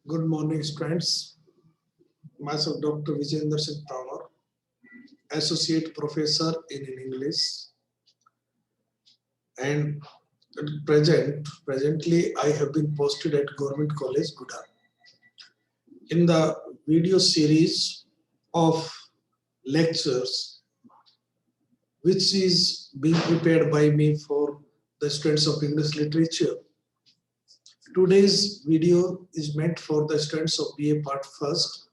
Good morning, students. Myself, Dr. Vijayendra Singh Tamar, Associate Professor in English, and presently I have been posted at Government College, Guda. In the video series of lectures, which is being prepared by me for the students of English literature. Today's video is meant for the students of BA Part First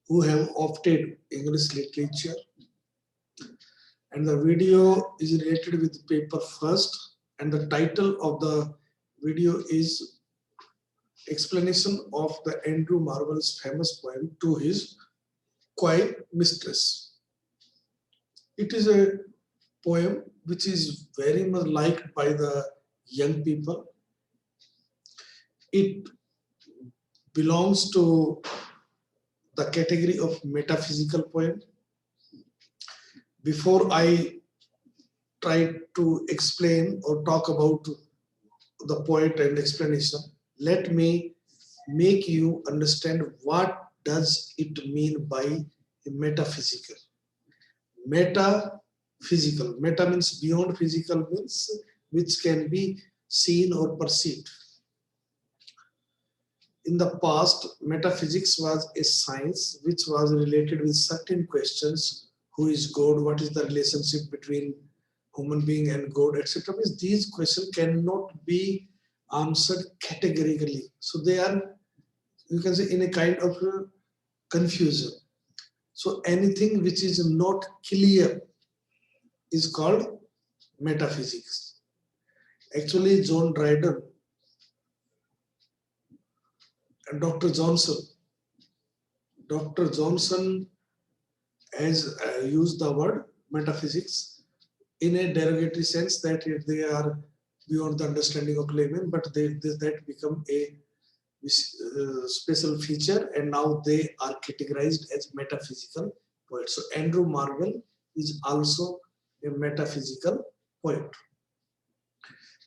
who have opted English literature, and the video is related with paper first, and the title of the video is explanation of the Andrew Marvell's famous poem To His Quiet Mistress. It is a poem which is very much liked by the young people. It belongs to the category of metaphysical poem. Before I try to explain or talk about the poet and explanation, let me make you understand what does it mean by metaphysical. Metaphysical. Meta means beyond, physical means which can be seen or perceived. In the past, metaphysics was a science which was related with certain questions. Who is God? What is the relationship between human being and God, etc. These questions cannot be answered categorically. So they are, you can say, in a kind of confusion. So anything which is not clear is called metaphysics. Actually, John Dryden and Dr. Johnson has used the word metaphysics in a derogatory sense that they are beyond the understanding of laymen, but that become a special feature, and now they are categorized as metaphysical poets. So Andrew Marvell is also a metaphysical poet.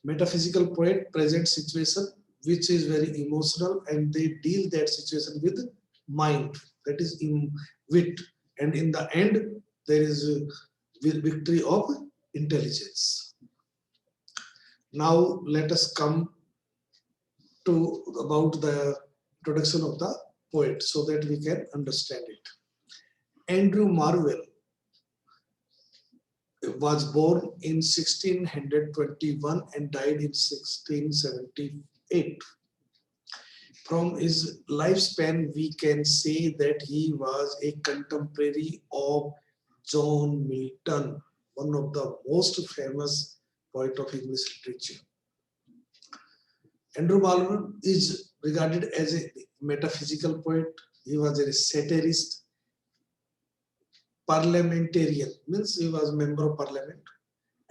Metaphysical poet presents situation which is very emotional, and they deal that situation with mind, that is in wit, and in the end there is a victory of intelligence. Now let us come to about the introduction of the poet so that we can understand it. Andrew Marvell was born in 1621 and died in 1678. From his lifespan, we can say that he was a contemporary of John Milton, one of the most famous poet of English literature. Andrew Marvell is regarded as a metaphysical poet. He was a satirist, parliamentarian, means he was a member of parliament,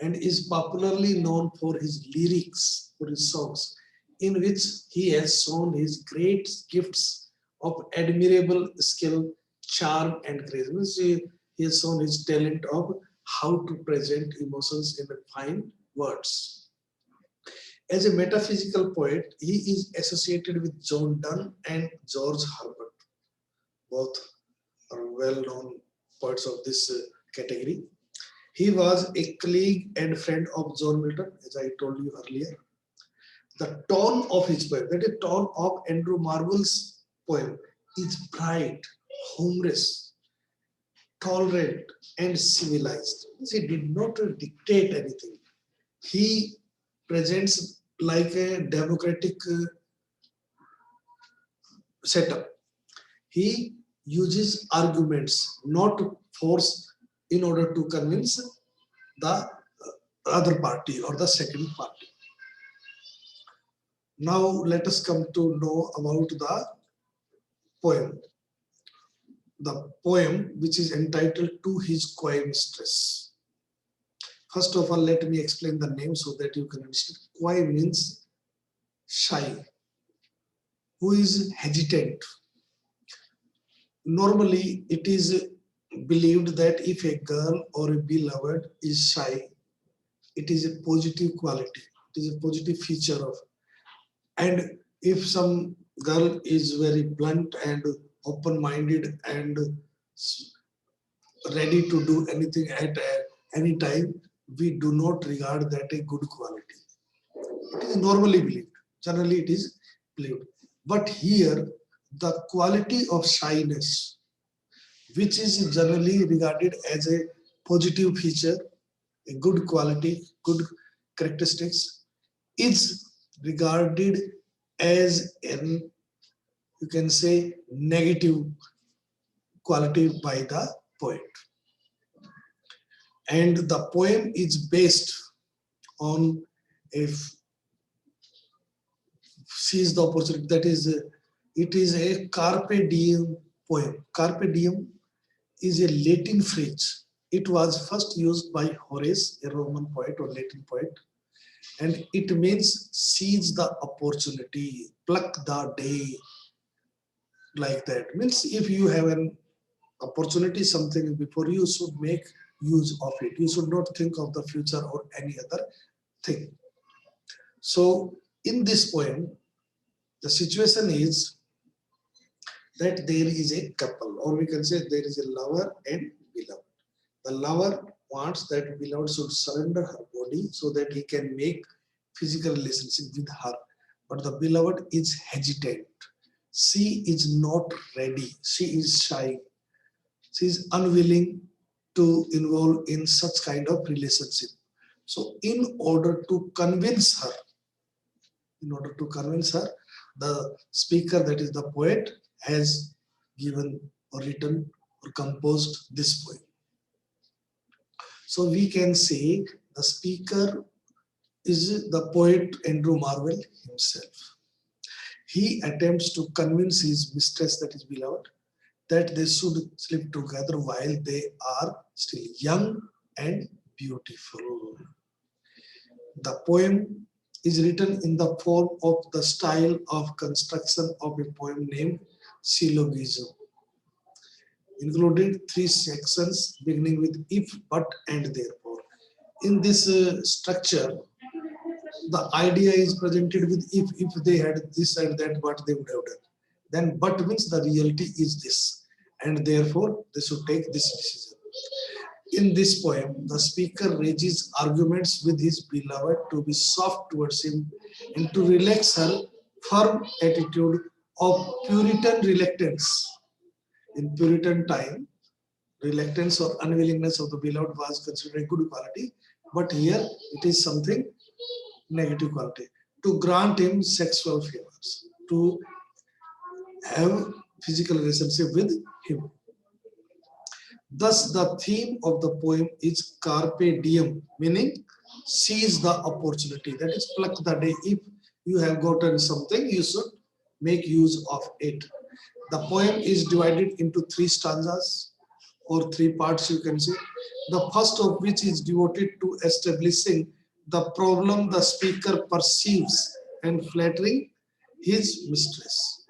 and is popularly known for his lyrics, for his songs, in which he has shown his great gifts of admirable skill, charm, and grace. Means he has shown his talent of how to present emotions in fine words. As a metaphysical poet, he is associated with John Donne and George Herbert. Both are well-known poets of this category. He was a colleague and friend of John Milton, as I told you earlier. The tone of his poem, that is tone of Andrew Marvell's poem, is bright, humorous, tolerant, and civilized. He did not dictate anything. He presents like a democratic setup. He uses arguments, not force, in order to convince the other party or the second party. Now let us come to know about the poem. The poem which is entitled To His Quiet Mistress. First of all, let me explain the name so that you can understand. Quiet means shy, who is hesitant. Normally, it is believed that if a girl or a beloved is shy, it is a positive quality, it is a positive feature of. And if some girl is very blunt and open-minded and ready to do anything at any time, we do not regard that a good quality. It is normally believed. Generally, it is believed. But here, the quality of shyness, which is generally regarded as a positive feature, a good quality, good characteristics, is regarded as an, you can say, negative quality by the poet. And the poem is based on a seize the opportunity. That is, it is a carpe diem poem. Carpe diem is a Latin phrase. It was first used by Horace, a Roman poet or Latin poet, and it means seize the opportunity, pluck the day, like that. Means if you have an opportunity, something before you, should make use of it. You should not think of the future or any other thing. So in this poem, the situation is that there is a couple, or we can say there is a lover and beloved. The lover wants that beloved should surrender her body so that he can make physical relationship with her. But the beloved is hesitant. She is not ready. She is shy. She is unwilling to involve in such kind of relationship. So in order to convince her, the speaker, that is the poet, has given or written or composed this poem. So we can say the speaker is the poet Andrew Marvell himself. He attempts to convince his mistress, that is beloved, that they should sleep together while they are still young and beautiful. The poem is written in the form of the style of construction of a poem named syllogism, included three sections beginning with if, but, and therefore. In this structure, the idea is presented with if they had this and that, what they would have done. Then but means the reality is this, and therefore they should take this decision. In this poem, the speaker raises arguments with his beloved to be soft towards him and to relax her firm attitude of Puritan reluctance. In Puritan time, reluctance or unwillingness of the beloved was considered a good quality, but here it is something negative quality. To grant him sexual favors, to have physical relationship with him. Thus, the theme of the poem is carpe diem, meaning seize the opportunity. That is, pluck the day. If you have gotten something, you should make use of it. The poem is divided into three stanzas or three parts, you can say. The first of which is devoted to establishing the problem the speaker perceives and flattering his mistress.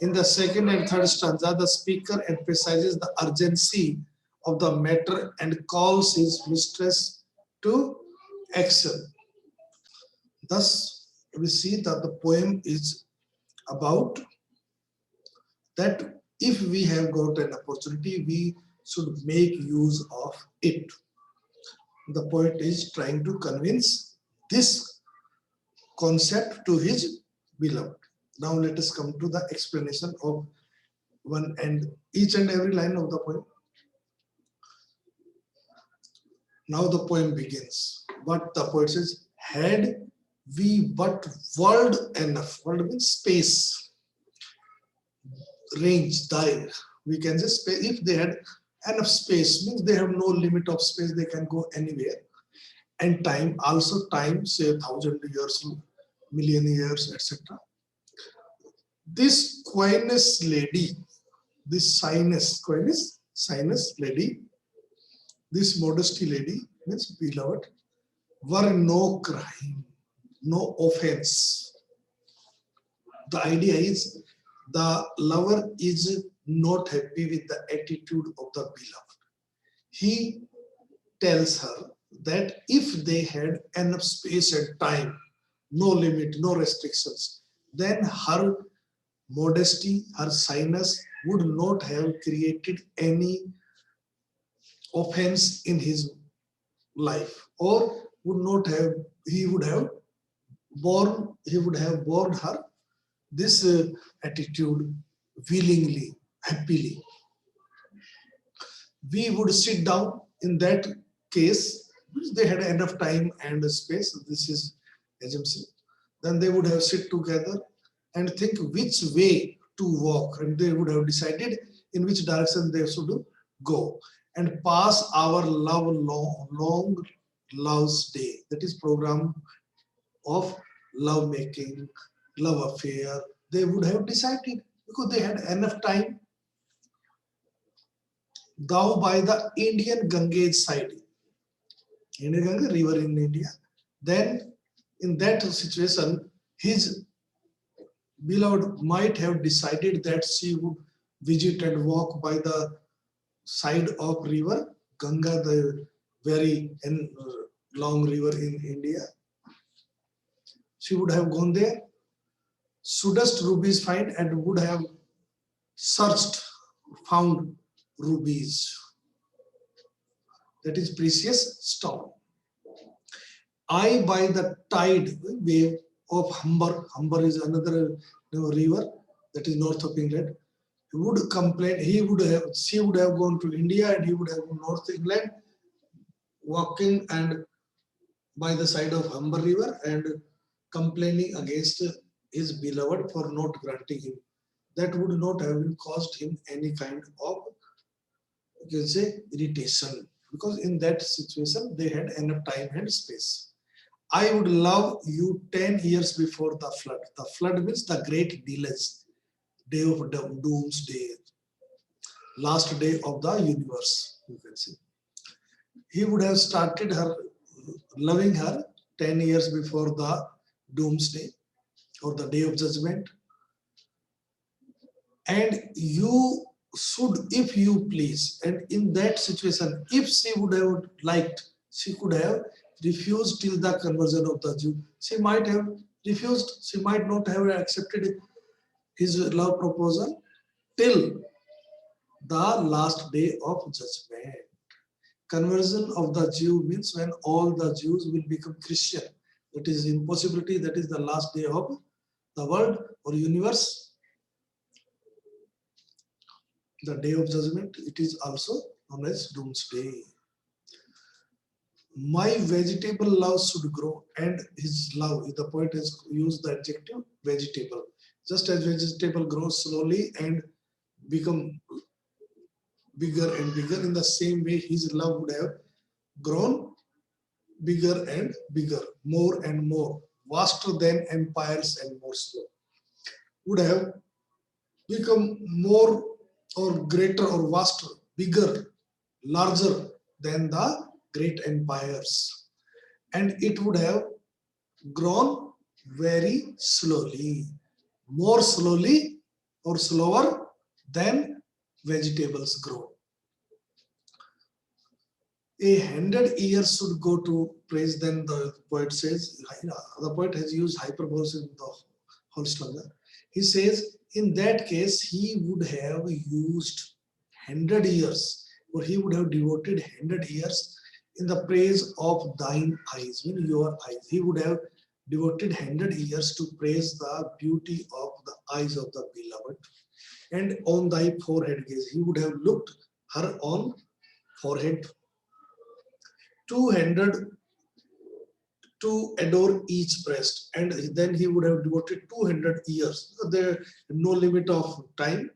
In the second and third stanza, the speaker emphasizes the urgency of the matter and calls his mistress to action. Thus, we see that the poem is about that if we have got an opportunity, we should make use of it. The poet is trying to convince this concept to his beloved. Now let us come to the explanation of one and each and every line of the poem. Now the poem begins. What the poet says, had we but world enough, world means space, range, die. We can say space, if they had enough space, means they have no limit of space, they can go anywhere. And time, also time, say 1,000 years, million years, etc. This Quinus lady, this sinus lady, this modesty lady, means beloved, were no crime, no offense. The idea is the lover is not happy with the attitude of the beloved. He tells her that if they had enough space and time, no limit, no restrictions, then her modesty, her shyness would not have created any offense in his life, or would not have, he would have borne her this attitude willingly, happily. We would sit down in that case, because they had enough time and space. This is assumption. Then they would have sit together and think which way to walk, and they would have decided in which direction they should go, and pass our long love's day. That is program of love making, love affair. They would have decided because they had enough time. Thou by the Indian Ganges side, Indian Ganga river in India. Then, in that situation, his beloved might have decided that she would visit and walk by the side of river Ganga, the very long river in India. She would have gone there, shouldest rubies find, and would have searched, found rubies. That is precious stone. I by the tide wave of Humber. Humber is another river that is north of England. He would complain. She would have gone to India, and he would have gone north England, walking and by the side of Humber River and complaining against his beloved for not granting him. That would not have caused him any kind of, you can say, irritation, because in that situation they had enough time and space. I would love you 10 years before the flood. The flood means the great delay, day of doomsday, last day of the universe, you can say. He would have started her loving her 10 years before the doomsday or the day of judgment. And you should, if you please, and in that situation, if she would have liked, she could have refused till the conversion of the Jew. She might have refused, she might not have accepted his love proposal till the last day of judgment. Conversion of the Jew means when all the Jews will become Christian. That is impossibility, that is the last day of the world or universe. The day of judgment, it is also known as doomsday. My vegetable love should grow, and his love, the poet has used the adjective vegetable. Just as vegetable grows slowly and become bigger and bigger, in the same way his love would have grown bigger and bigger, more and more, vaster than empires and more slow. Would have become more or greater or vaster, bigger, larger than the great empires. And it would have grown very slowly, more slowly or slower than vegetables grow. 100 years should go to praise, then the poet says, the poet has used hyperbole in the whole slogan. He says, in that case, he would have used 100 years, or he would have devoted 100 years in the praise of thine eyes, in your eyes. He would have devoted 100 years to praise the beauty of the eyes of the beloved. And on thy forehead gaze, he would have looked her on forehead, 200 to adore each breast, and then he would have devoted 200 years, there no limit of time,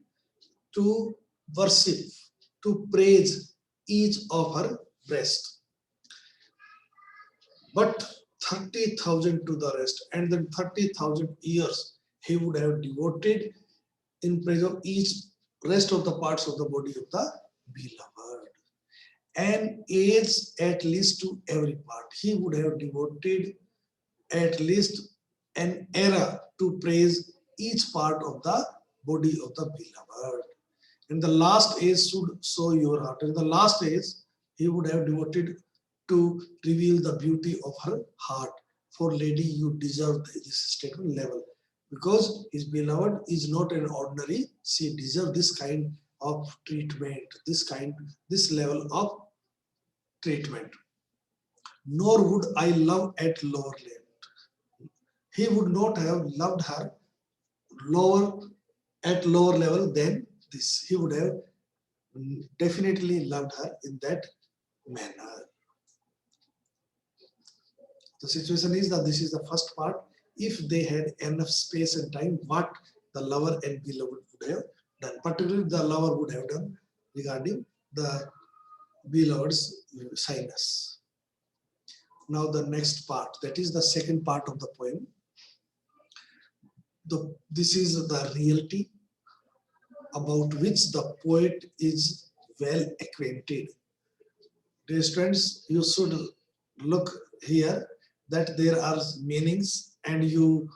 to worship, to praise each of her breast. But 30,000 to the rest, and then 30,000 years he would have devoted in praise of each rest of the parts of the body of the beloved. An age at least to every part. He would have devoted at least an era to praise each part of the body of the beloved. And the last age should show your heart. In the last age, he would have devoted to reveal the beauty of her heart. For lady, you deserve this statement level. because his beloved is not an ordinary. She deserves this kind of treatment, this level of treatment. Nor would I love at lower level. He would not have loved her lower at lower level than this. He would have definitely loved her in that manner. The situation is that this is the first part. If they had enough space and time, what the lover and beloved would have done, particularly the lover would have done regarding the beloved's shyness. Now the next part, that is the second part of the poem. This is the reality about which the poet is well acquainted. Dear students, you should look here that there are meanings, and you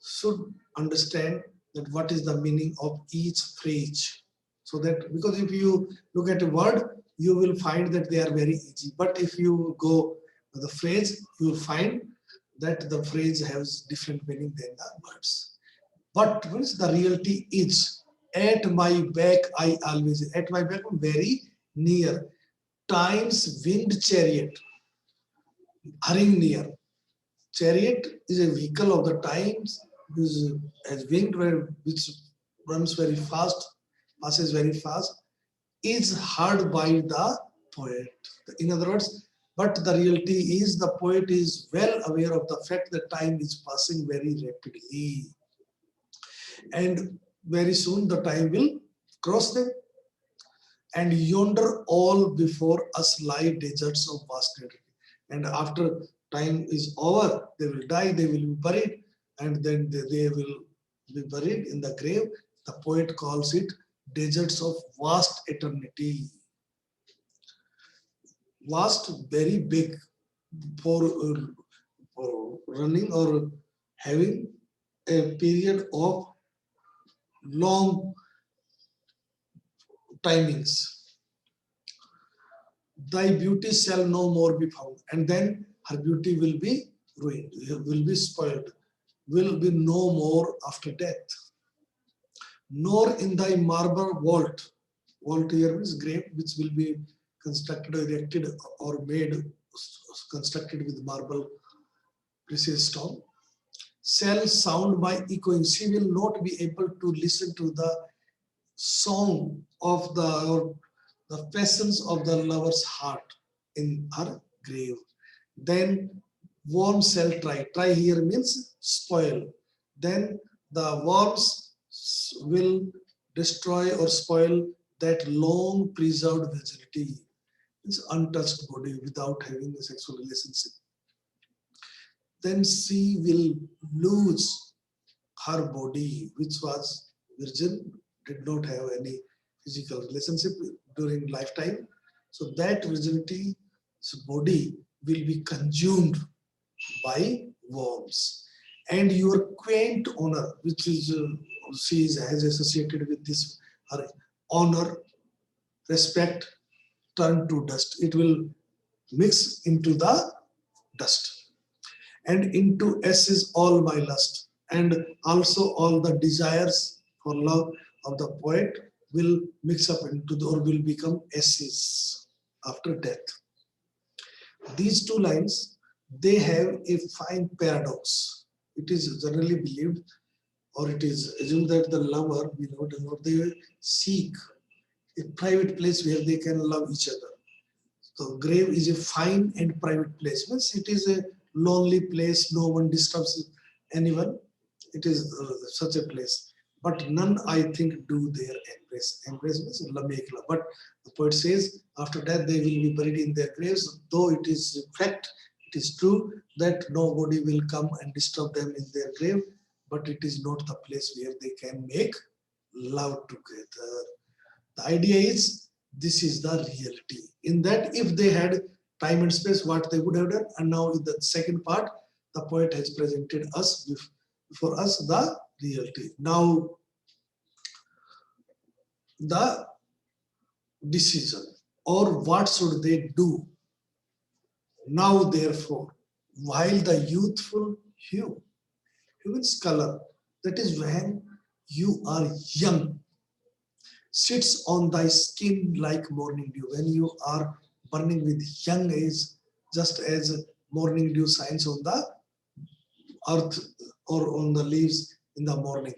should understand that what is the meaning of each phrase. So that, because if you look at a word, you will find that they are very easy. But if you go to the phrase, you will find that the phrase has different meaning than the words. But what is the reality is, at my back I always, at my back, very near. Time's winged chariot, hurrying near. Chariot is a vehicle of the times, which has winged, which runs very fast, passes very fast, is heard by the poet. In other words, but the reality is the poet is well aware of the fact that time is passing very rapidly. And very soon the time will cross them. And yonder all before us lie deserts of vastness. And after time is over, they will die, they will be buried, and then they will be buried in the grave. The poet calls it deserts of vast eternity. Vast, very big, for running or having a period of long timings. Thy beauty shall no more be found, and then her beauty will be ruined, will be spoiled, will be no more after death. Nor in thy marble vault, vault here means grave, which will be constructed, erected, or made, constructed with marble, precious stone, shall sound my echoing. She will not be able to listen to the song of the passions of the lover's heart in her grave. Then worms shall try. Try here means spoil. Then the worms will destroy or spoil that long preserved virginity, its untouched body without having a sexual relationship. Then she will lose her body, which was virgin, did not have any physical relationship during lifetime. So that virginity body will be consumed by worms. And your quaint honor, which is she has associated with this, her honor, respect, turn to dust. It will mix into the dust. And into ashes all my lust, and also all the desires for love of the poet will mix up into or will become ashes after death. These two lines, they have a fine paradox. It is generally believed, or it is assumed, that the lover, they seek a private place where they can love each other. So grave is a fine and private place. Means it is a lonely place, no one disturbs anyone. It is such a place. But none, I think, do their embrace. Embrace means make love. But the poet says, after that they will be buried in their graves, though it is fact, it is true that nobody will come and disturb them in their grave, but it is not the place where they can make love together. The idea is, this is the reality. In that, if they had time and space, what they would have done. And now in the second part, the poet has presented us for us the reality. Now, the decision, or what should they do? Now, therefore, while the youthful hue means color, That is when you are young, sits on thy skin like morning dew. When you are burning with young age, just as morning dew shines on the earth or on the leaves in the morning.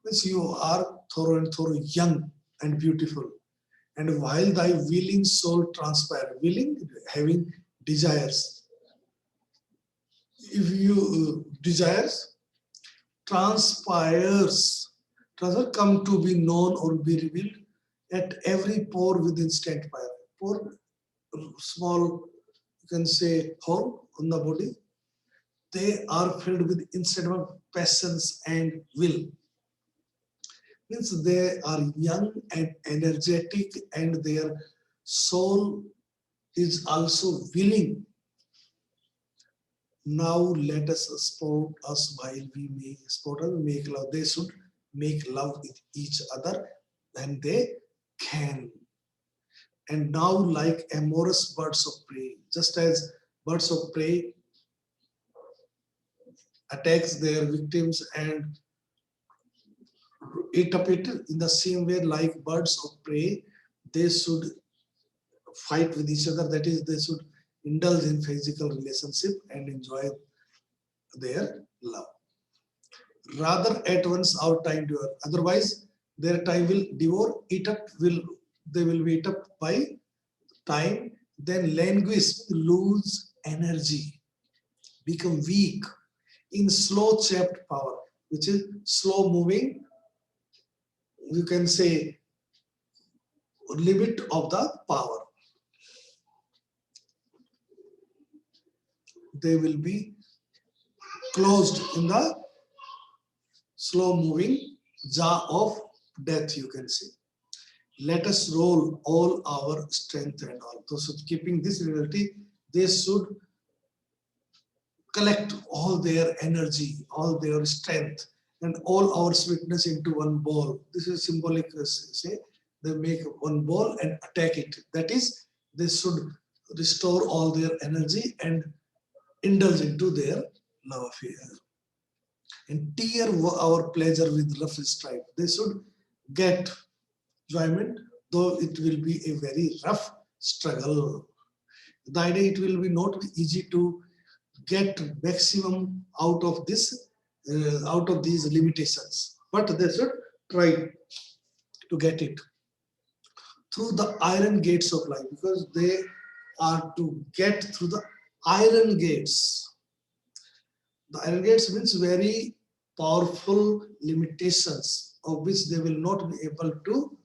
Means you are thorough and thorough, young and beautiful. And while thy willing soul transpire, willing, having desires. If you desires, transpires, come to be known or be revealed at every pore with instant fire. Pore, small, you can say, hole on the body, they are filled with instant passions and will. Means they are young and energetic, and their soul is also willing. Now let us sport us while we make love. They should make love with each other when they can. And now, like amorous birds of prey, just as birds of prey attacks their victims and eat up it, in the same way, like birds of prey, they should fight with each other. That is, they should indulge in physical relationship and enjoy their love. Rather at once our time to earn. Otherwise, their time will devour, eat up, they will be eat up by time, then languish, lose energy, become weak in slow chapped power, which is slow moving, you can say, limit of the power. They will be closed in the slow moving jaw of death, you can say. Let us roll all our strength and all. So keeping this reality, they should collect all their energy, all their strength, and all our sweetness into one ball. This is symbolic, say, they make one ball and attack it. That is, they should restore all their energy and indulge into their love affair. And tear our pleasure with rough strife. They should get enjoyment, though it will be a very rough struggle. The idea, it will be not easy to get maximum out of this, out of these limitations, but they should try to get it through the iron gates of life, because they are to get through the iron gates. The iron gates means very powerful limitations of which they will not be able to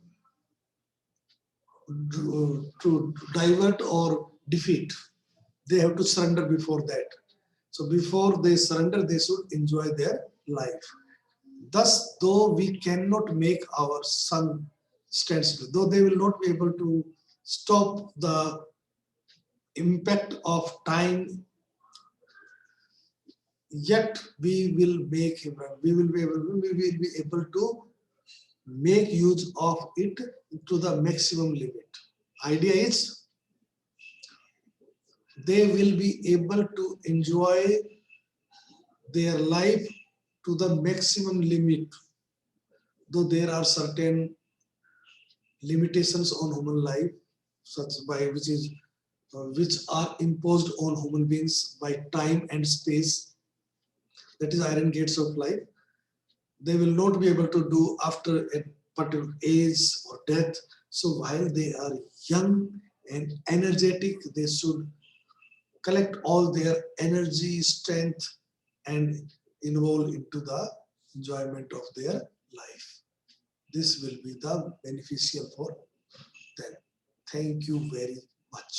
divert or defeat. They have to surrender before that. So before they surrender, they should enjoy their life. Thus, though we cannot make our sun stand still, though they will not be able to stop the impact of time, yet we will make him run. We will be able to make use of it to the maximum limit. Idea is, they will be able to enjoy their life to the maximum limit, though there are certain limitations on human life, such by which are imposed on human beings by time and space. That is iron gates of life. They will not be able to do after a particular age or death. So while they are young and energetic, they should collect all their energy, strength, and involve into the enjoyment of their life. This will be the beneficial for them. Thank you very much.